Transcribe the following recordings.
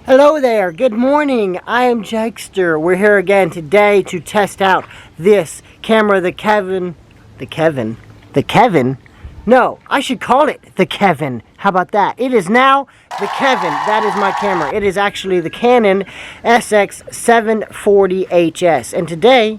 Hello there, good morning. I am Jegster. We're here again today to test out this camera, the Kevin? No, I should call it the Kevin. How about that? It is now the Kevin. That is my camera. It is actually the Canon SX740 HS. And today,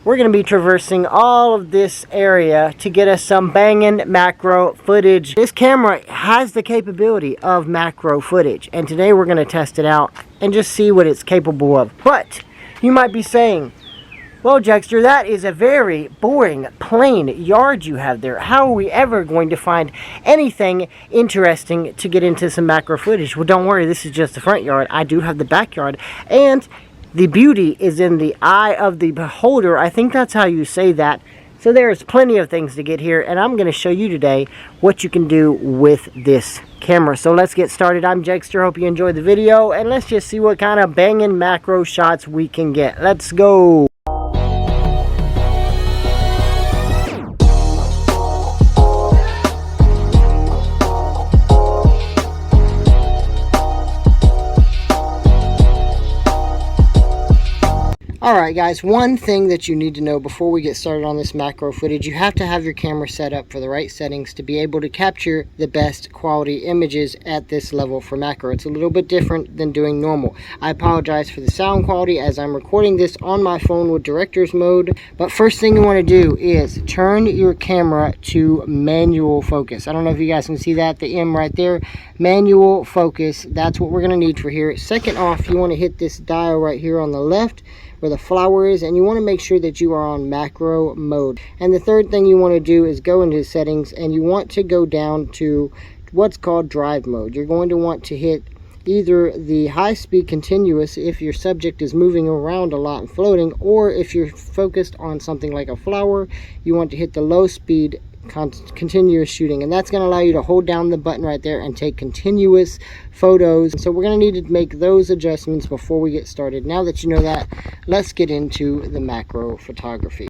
we're going to be traversing all of this area to get us some banging macro footage. This camera has the capability of macro footage, and today we're going to test it out and just see what it's capable of. But you might be saying, well, Jegster, that is a very boring, plain yard you have there. How are we ever going to find anything interesting to get into some macro footage? Well, don't worry, this is just the front yard. I do have the backyard, and the beauty is in the eye of the beholder. I think that's how you say that. So there's plenty of things to get here, and I'm going to show you today what you can do with this camera. So let's get started. I'm Jegster. Hope you enjoyed the video, and let's just see what kind of banging macro shots we can get. Let's go. Alright guys, one thing that you need to know before we get started on this macro footage, you have to have your camera set up for the right settings to be able to capture the best quality images at this level for macro. It's a little bit different than doing normal. I apologize for the sound quality as I'm recording this on my phone with director's mode, but first thing you want to do is turn your camera to manual focus. I don't know if you guys can see that, the M right there, manual focus. That's what we're going to need for here. Second off, you want to hit this dial right here on the left where the flower is, and you want to make sure that you are on macro mode. And the third thing you want to do is go into settings, and you want to go down to what's called drive mode. You're going to want to hit either the high speed continuous if your subject is moving around a lot and floating, or if you're focused on something like a flower, you want to hit the low speed continuous shooting, and that's going to allow you to hold down the button right there and take continuous photos. So we're going to need to make those adjustments before we get started. Now that you know that, let's get into the macro photography.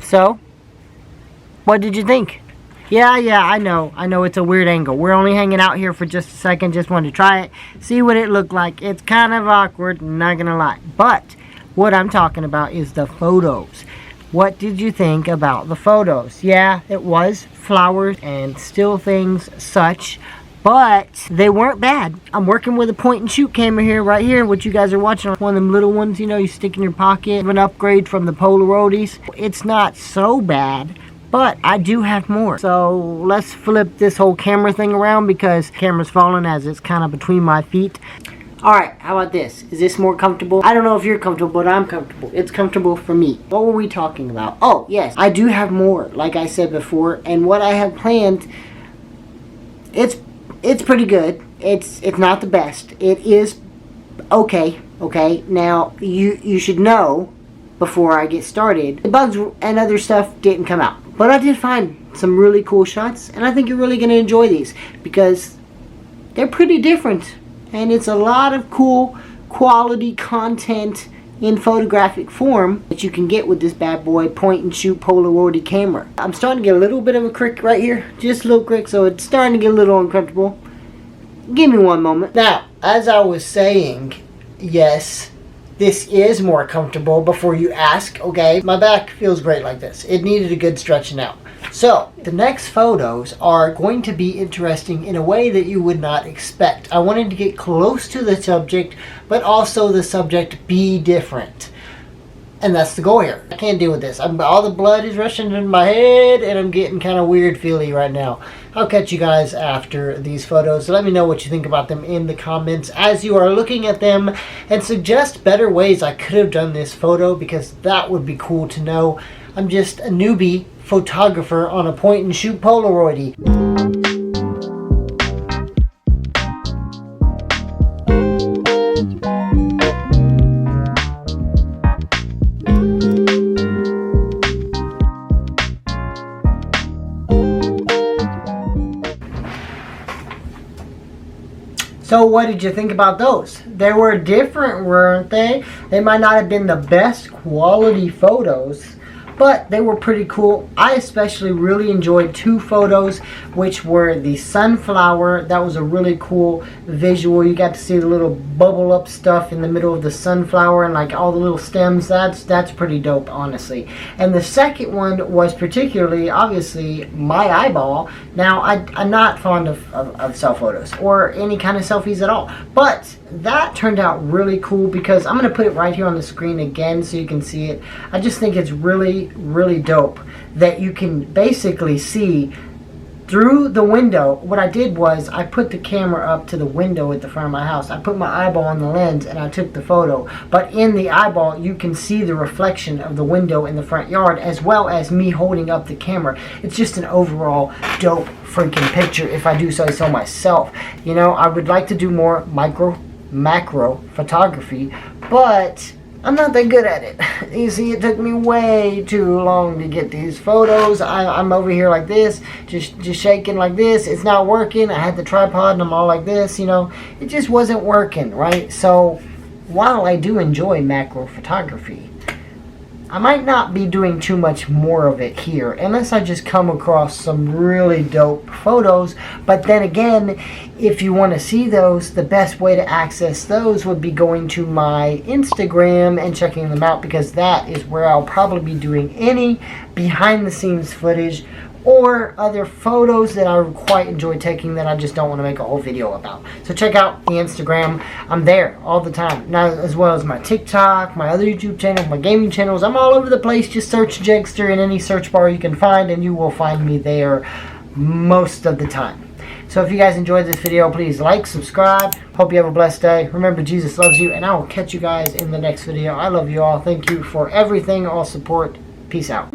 So, what did you think? Yeah, I know it's a weird angle. We're only hanging out here for just a second, just wanted to try it, see what it looked like. It's kind of awkward, not gonna lie. But, what I'm talking about is the photos. What did you think about the photos? Yeah, it was flowers and still things such, but they weren't bad. I'm working with a point and shoot camera here, right here, what you guys are watching. One of them little ones, you know, you stick in your pocket. An upgrade from the Polaroids. It's not so bad, but I do have more. So let's flip this whole camera thing around because the camera's falling as it's kind of between my feet. Alright, how about this? Is this more comfortable? I don't know if you're comfortable, but I'm comfortable. It's comfortable for me. What were we talking about? Oh, yes, I do have more, like I said before, and what I have planned, it's pretty good. It's not the best. It is okay. Now, you should know before I get started, the bugs and other stuff didn't come out. But I did find some really cool shots, and I think you're really going to enjoy these because they're pretty different. And it's a lot of cool quality content in photographic form that you can get with this bad boy point and shoot Polaroid camera. I'm starting to get a little bit of a crick right here, just a little crick, so it's starting to get a little uncomfortable. Give me one moment. Now, as I was saying, yes, this is more comfortable before you ask, okay? My back feels great like this. It needed a good stretching out. So, the next photos are going to be interesting in a way that you would not expect. I wanted to get close to the subject, but also the subject be different. And that's the goal here. I can't deal with this. All the blood is rushing in my head, and I'm getting kind of weird feely right now. I'll catch you guys after these photos. Let me know what you think about them in the comments as you are looking at them, and suggest better ways I could have done this photo, because that would be cool to know. I'm just a newbie photographer on a point and shoot Polaroid. So what did you think about those? They were different, weren't they? They might not have been the best quality photos, but they were pretty cool. I especially really enjoyed two photos, which were the sunflower. That was a really cool visual. You got to see the little bubble up stuff in the middle of the sunflower and like all the little stems. That's pretty dope, honestly. And the second one was particularly, obviously, my eyeball. Now, I'm not fond of self photos or any kind of selfies at all, but that turned out really cool because I'm going to put it right here on the screen again so you can see it. I just think it's really dope that you can basically see through the window. What I did was I put the camera up to the window at the front of my house. I put my eyeball on the lens and I took the photo. But in the eyeball, you can see the reflection of the window in the front yard as well as me holding up the camera. It's just an overall dope freaking picture if I do say so myself. You know, I would like to do more macro photography, but I'm not that good at it. You see, it took me way too long to get these photos. I'm over here like this, just shaking like this. It's not working. I had the tripod and I'm all like this, you know. It just wasn't working, right? So while I do enjoy macro photography, I might not be doing too much more of it here unless I just come across some really dope photos. But then again, if you want to see those, the best way to access those would be going to my Instagram and checking them out, because that is where I'll probably be doing any behind the scenes footage or other photos that I quite enjoy taking that I just don't want to make a whole video about. So check out the Instagram. I'm there all the time. Now, as well as my TikTok, my other YouTube channel, my gaming channels. I'm all over the place. Just search Jegster in any search bar you can find and you will find me there most of the time. So if you guys enjoyed this video, please like, subscribe. Hope you have a blessed day. Remember, Jesus loves you, and I will catch you guys in the next video. I love you all. Thank you for everything, all support. Peace out.